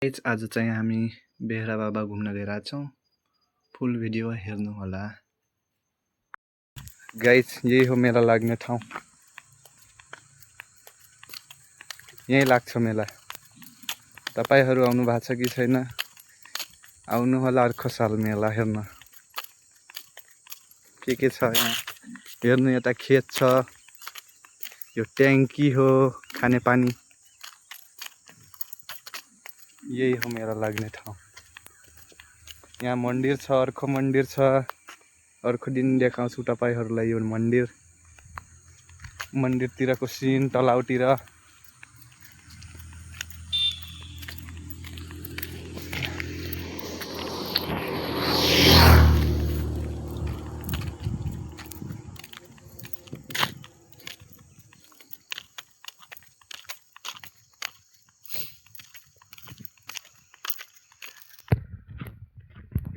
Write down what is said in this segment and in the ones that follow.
आज चाहिँ हामी बेहरा बाबा घुम्न गइरहेका छौँ। फुल भिडियो हेर्नु होला। गाइस यही हो मेला लाग्ने ठाउँ। यही लाग्छ मेला। तपाईहरु आउनु भएको छ कि छैन? आउनु होला अर्को साल मेला हेर्न। के छ यहाँ हेर्नु। यता खेत छ, यो ट्याङ्की हो खाने पानी। यही हो मेला लाग्ने ठाउँ। यहाँ मन्दिर छ, अर्को मन्दिर छ। अर्को दिन देखाउँछु तपाईहरुलाई यो मन्दिरतिरको सिन तलाउतिर।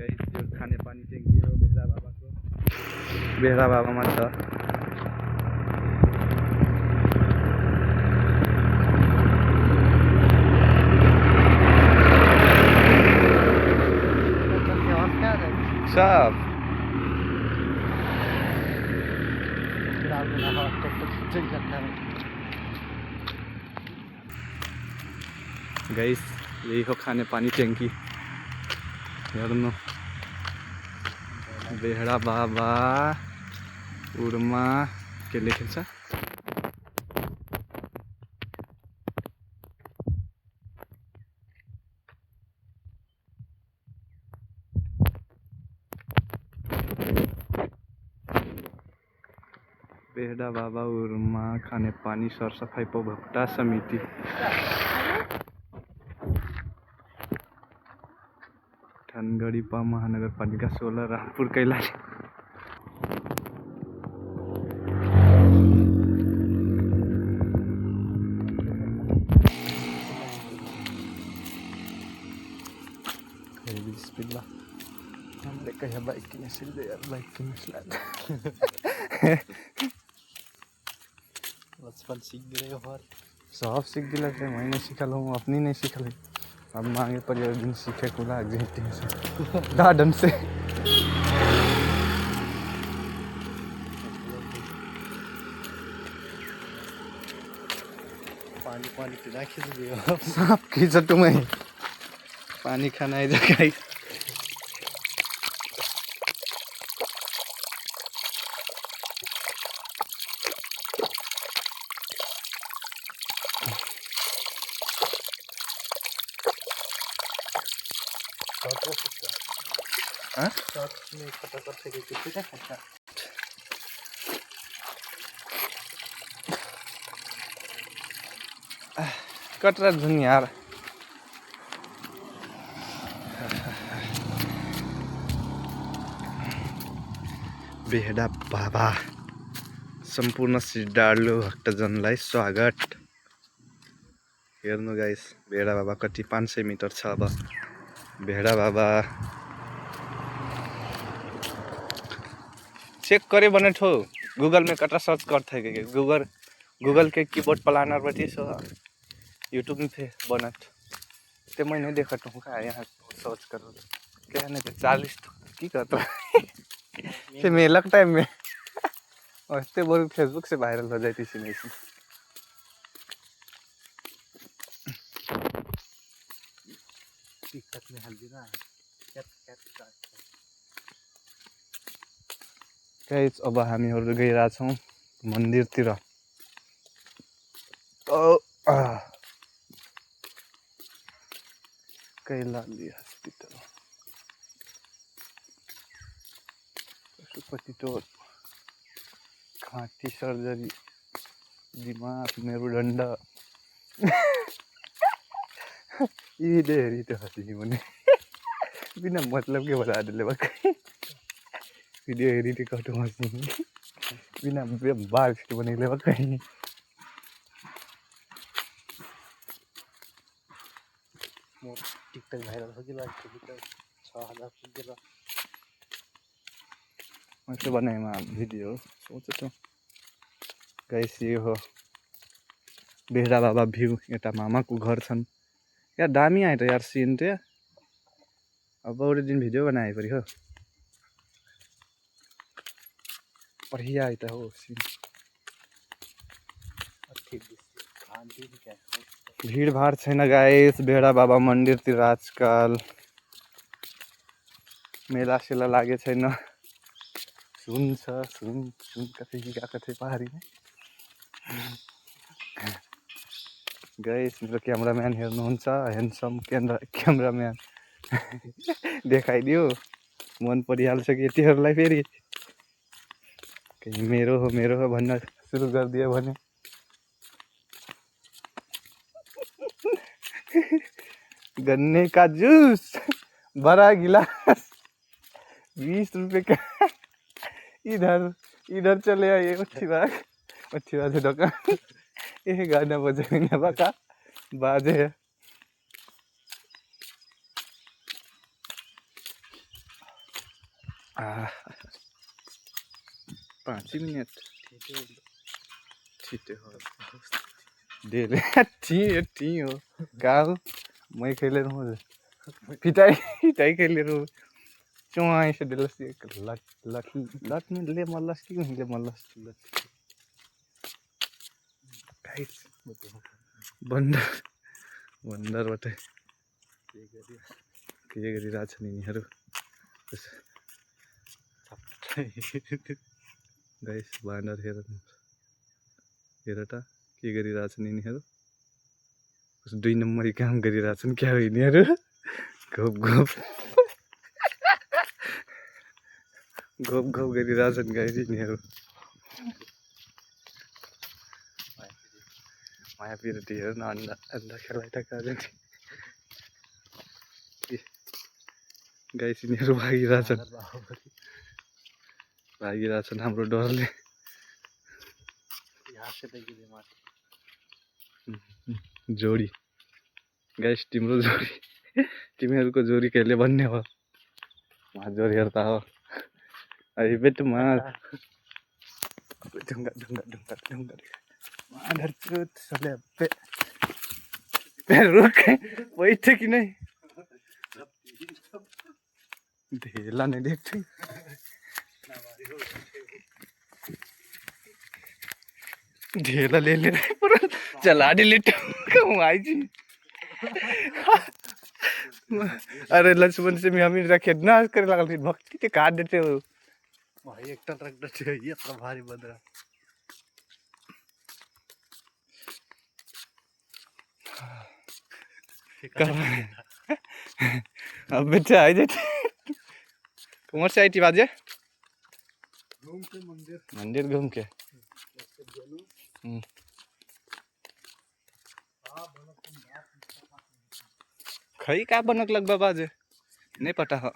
गाइस यो खाने पानी ट्याङ्की हो बेहरा बाबाको। बेहरा बाबामा छ। सब गाइस यही हो खाने पानी ट्याङ्की। हेर्नु बेहरा बाबा उर्मा के लेखेको छ। बेहरा बाबा उर्मा खाने पानी सरसफाई उपभोक्ता समिति। धनगढी महानगरपालिका 16 Rampur Kailali. Bismillah. Sampai kayak baiknya sih deh, baiknya sih. बचपन सीख गए और सब सीख गए थे। मैं नहीं सीखल हूँ, अपनी नहीं सीखल है। अब मांगे पर एक दिन सीखे को लाग जाते हैं गार्डन से। पानी पानी पिला खींच दियो सब खींच तुम्हें पानी खाना है जगह। कटरा जुन यार बेहरा बाबा सम्पूर्ण श्रद्धालु भक्तजनलाई स्वागत। हेर्नु गाइस बेहरा बाबा कति 500 मिटर छ। अब बेहरा बाबा चेक करे बने ठो गूगल में कटरा सर्च करते के गूगल के कीबोर्ड प्लानर बैठी सो यूट्यूब में थे बनत ते मैं नहीं देखा हूँ का यहाँ सर्च करो क्या नहीं 40 की करता है मेला टाइम में और ते बोल फेसबुक से वायरल हो जाती सी नहीं दिक्कत में हल्दी ना गाइस अब हामीहरु गइरा छौं मन्दिरतिर। कैलाली हस्पिटल पशुपति टोल घाटी सर्जरी दिमाग मेरुदण्ड ये हेरी तो हंसी मुने बिना मतलब के बता दे वीडियो हेरी तो कटो हंसी बिना बाल फिट बने ले कहीं टिकटक भाइरल हो गया 6000 पुगेर मैले बनाएमा भिडियो सोच त गाइस यो हो बेहरा बाबा भ्यू। यता मामाको घर छन्, यार दामी आयो त यार सीन तो यार। अब अरू दिन भिडियो बनाए परि हो बढ़िया आयो त हो सीन। भीड़ भाड़ छैन गाइस भेडा बाबा मन्दिरतिर आजकल मेला सेला लागे छैन। सुन छ सुन सुन कतै गएको थिएँ पहाडीमा। गाइस मेरो क्यामेराम्यान हेर्नुहुन्छ ह्यान्डसम क्यामेराम्यान देखाइदियो मन परिहाल्छ कि यतिहरूलाई फेरि मेरो हो भन्न सुरु गरिदियो भने। गन्ने का जूस बड़ा गिलास 20 रुपए का। इधर चले आइए मच्छी बाज दुकान। ये गाना बजाएंगे बका बाजे है। 5 मिनट छिटे हो डेले ठी हो गाल मैं खेले रहूँ पिटाई खेले रहूँ चुआई से दिलस लट में ले मल्लस की ले मल्लस गाइस बन्दरबाट के गरिरहेछन् यिनीहरू गाइस बाँदर हेर त के गरिरहेछन् यिनीहरू 2 नम्बरी काम गरिरहेछन् क्या हो यिनीहरू घोप गरिरहेछन् गाइस यिनीहरू माया पिरती हेर न अन्डा खेलाइटा गाइस यिनीहरू भागिरहेछन् हाम्रो डरले। जोडी गाइस तिम्रो जोडी तिमीहरूको जोडी कहिले भन्ने हो वहाँ जोडी हेर्दा हो अरे बेटु मार ढुङ्गा माधर चुत सले पे रुक बैठ कि नहीं ढेला नहीं देखते ढेला ले रहे पूरा चला डिलीट आई जी। अरे लक्ष्मण से हम रखे ना करे लगल थी भक्ति के काट देते हो भाई एक ट्रैक्टर चाहिए इतना भारी बदरा अब बेटे आई जाते कौन से आई थी बाजे मंदिर घूम के खै का बनक लग बाबा जे नहीं पता हो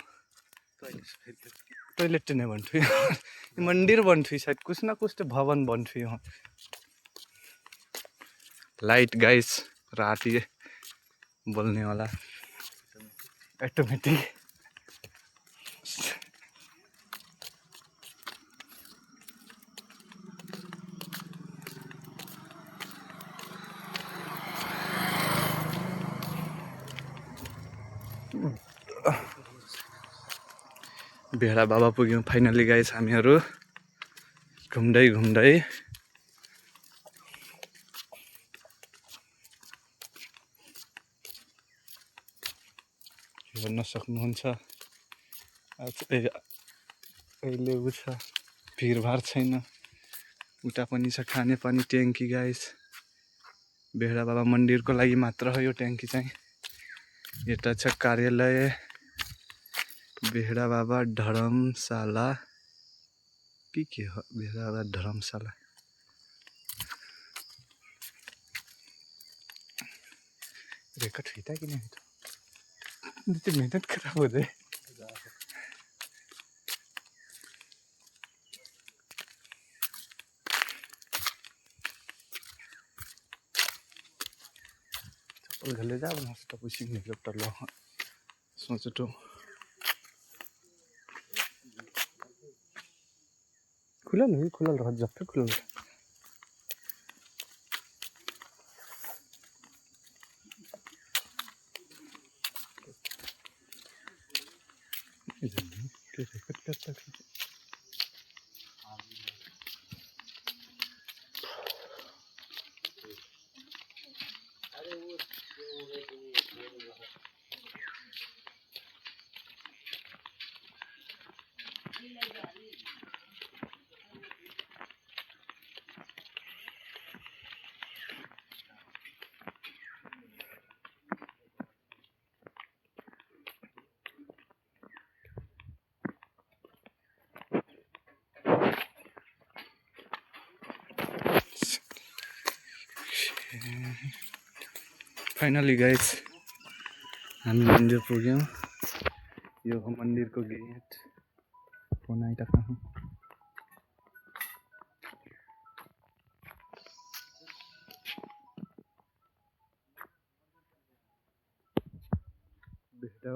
टॉयलेट नहीं बनथु मंदिर बनथु शायद कुछ ना कुछ तो भवन बनथु यहाँ लाइट गाइस रात ये बोलने वाला ऑटोमेटिक भेडा बाबा पुग्यौं फाइनली गाइस हामीहरू घुम्दै हेर्न सक्नुहुन्छ अहिले उ छ भिडभाड छैन उता पनि छ खाने पानी ट्याङ्की गाइस भेडा बाबा मन्दिरको लागि मात्र हो यो ट्याङ्की चाहिँ यता छ कार्यालय भेडा बाबा धर्मशाला के हो भेडा बाबा धर्मशाला रेकर्ड हुई कि नहीं तो मेहनत खराब हो जाए चप्पल घले जा मस्त पुसिङ हेलिकप्टर ल सोच तो खुलल रह जब पे खुलल फाइनली गाइस हामी मन्दिर पुग्यौँ। यो हो मन्दिरको गेट। फोन आइटक हूँ बेटा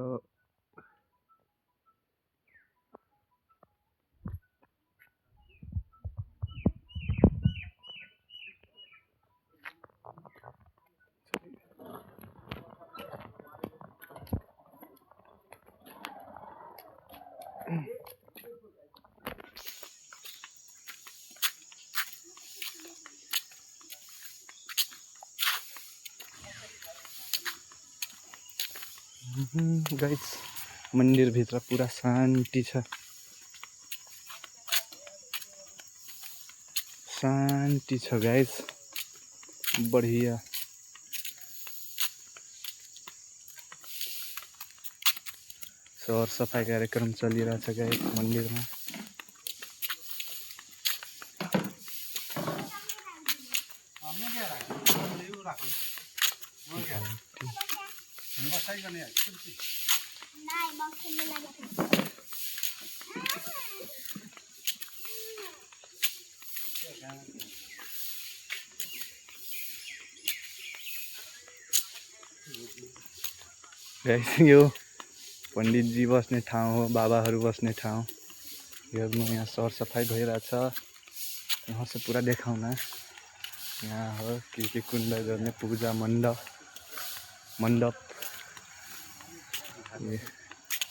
गाइस मंदिर भित्र पूरा शान्ति छ। शान्ति छ गाइस, बढिया। सर सफाई कार्यक्रम चलिरहेछ गाइस मन्दिरमा। गाइस यो पंडित जी बस्ने ठाउँ हो, बाबाहरू बस्ने ठाउँ। हेर्नु यहाँ सर सफाई भइरहेछ। यहाँ से पूरा देखाउन। यहाँ हो के कुण्ड गर्ने पूजा मण्डप।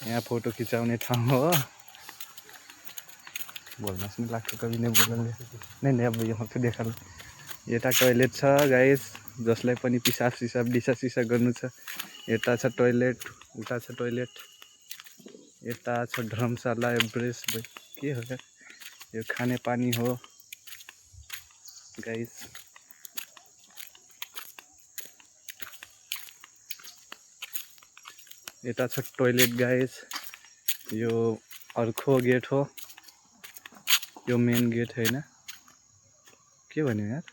यहाँ फोटो खिचाउने ठाउँ हो। बोल्न पनि लाग्छ कवि नै बोल्ने नै अब यहाँ चाहिँ देखाउँ। यता टोइलेट छ गाइस, जसलाई पनि पिसाब सिसा गर्नु छ। यता छ टोइलेट, उता छ टोइलेट, यता छ धर्मशाला एभरेस्ट के हो यार, यो खाने पानी हो गाइस। यता छ टोइलेट गाइस। यो अर्को गेट हो, यो मेन गेट हैन। के भन्यो यार,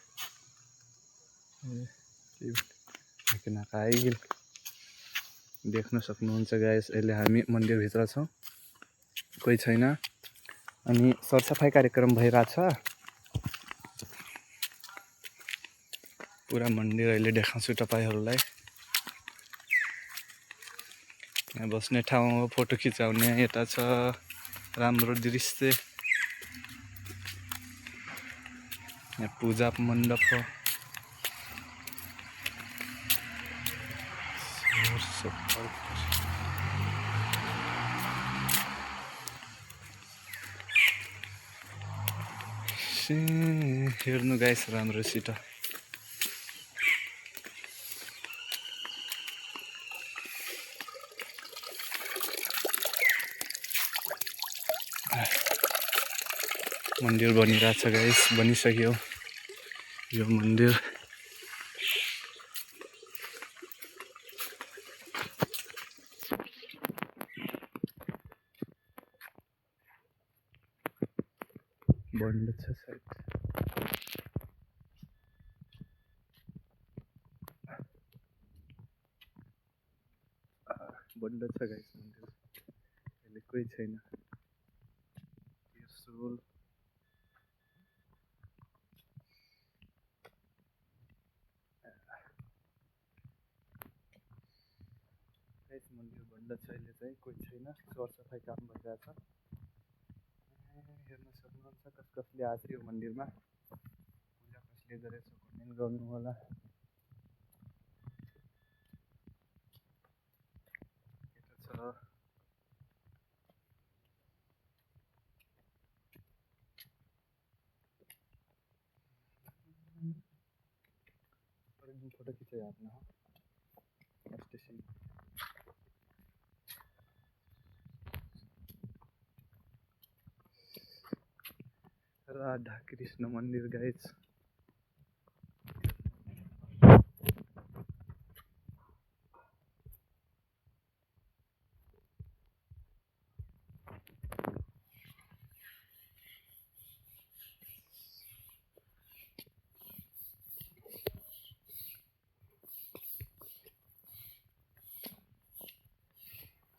आइगेल। देख्न सक्नुहुन्छ गाइस, अहिले हामी मन्दिर भित्र छौं, कोही छैन। अनि सरसफाई कार्यक्रम भइरहेछ। पुरा मन्दिर अहिले देखाउँछु तपाईहरुलाई। यहाँ बस्ने ठाउँ हो, फोटो खिचाउने। यता छ राम्रो दृश्य। यहाँ पूजा मण्डप हो। हेर्नु गाइस राम्रोसित। मन्दिर बनिरहेछ गाइस, बनिसक्यो यो मन्दिर। बन्द छ सायद, बन्द छ गाइस मन्दिर। अहिले कोही छैन। त्रिशूल गाइस मन्दिर बन्द छ। अहिले चाहिँ कोही छैन, सरसफाई काम भइरहेछ। हेर्न सक्नुहुन्छ कसले आज यो मन्दिरमा पूजा कसले गरेछ कमेन्ट गर्नु होला। फोटो खींचे आपने स्टेशन राधा कृष्ण मंदिर गाइस।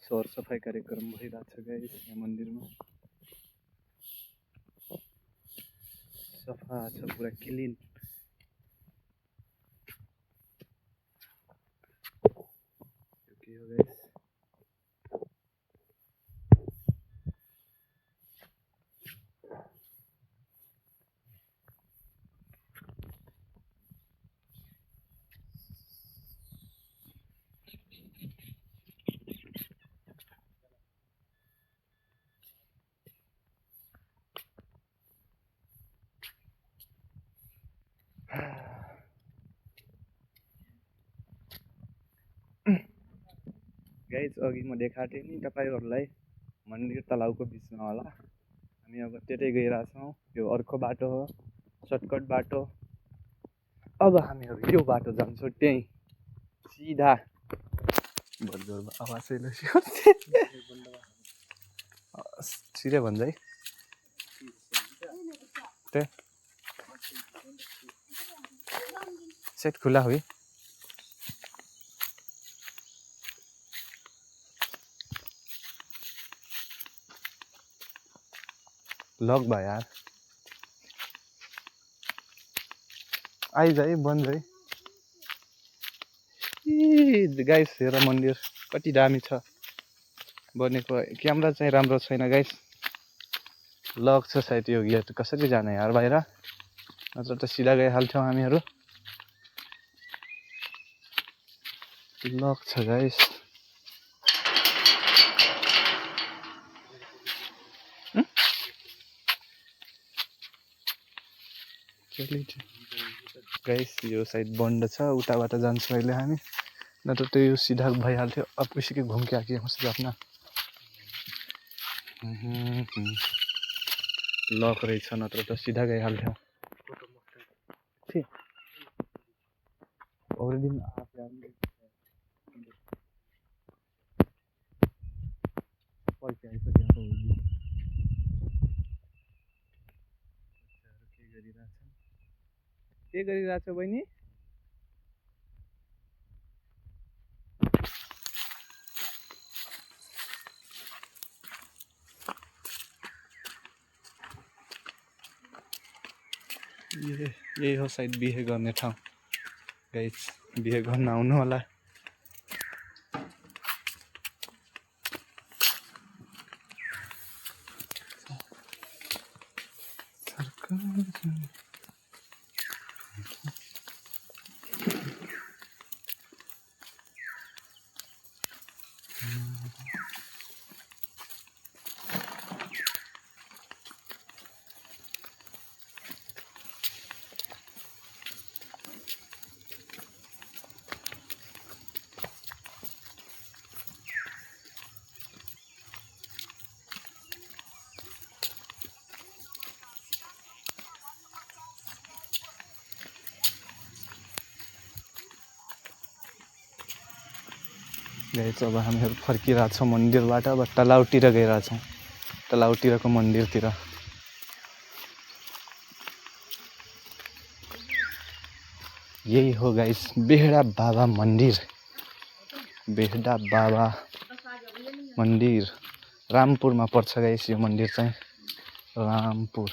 सौर सफाई कार्यक्रम भइरहेछ गाइस यहाँ मन्दिरमा। सफा छ पुरा क्लिन। के हो गाइस गाइस अघि म देखाएको थिएँ नि तपाईहरुलाई मन्दिर तलाउको बिचमा होला। हामी अब त्यतै गइरहेछौँ। यो अर्को बाटो हो, सर्टकट बाटो। अब हामीहरु यो बाटो जान्छौँ त्यही सीधा भजोरमा आवाज सिधै भन्छ है त्यही सेट खुला हुई। लक भयो यार आइज है बन्द है। गाइस हेर मन्दिर कति दामी छ बनेको। क्यामेरा चाहिँ राम्रो छैन गाइस। लक छ सायद यो गेट कसरी जाने यार बाहिर, नत्र त सिधा गइहाल्थ्यौँ हामीहरू। लक छ गाइस। गाइस यो साइड बन्द छ, उताबाट जान्छौँ अहिले हामी, नत्र त यो सीधा भइहाल्थ्यो। अब किसी के घूम के आके यहाँ से अपना लक रहेछ, नत्र त सीधा गइहाल्थ्यो। और दिन के गरिरहेछ बहिनी? यही हो सायद बिहे गर्ने ठाउँ गाइस। बिहे गर्न आउनु होला। गाइस अब हामीहरू फर्किरहेछौँ मन्दिरबाट। अब तलाउतिर गइरहेछौँ, तलाउतिरको मन्दिरतिर। यही हो गाइस बेहडा बाबा मन्दिर। बेहडा बाबा मन्दिर रामपुरमा पर्छ गाइस यो मन्दिर चाहिँ, रामपुर।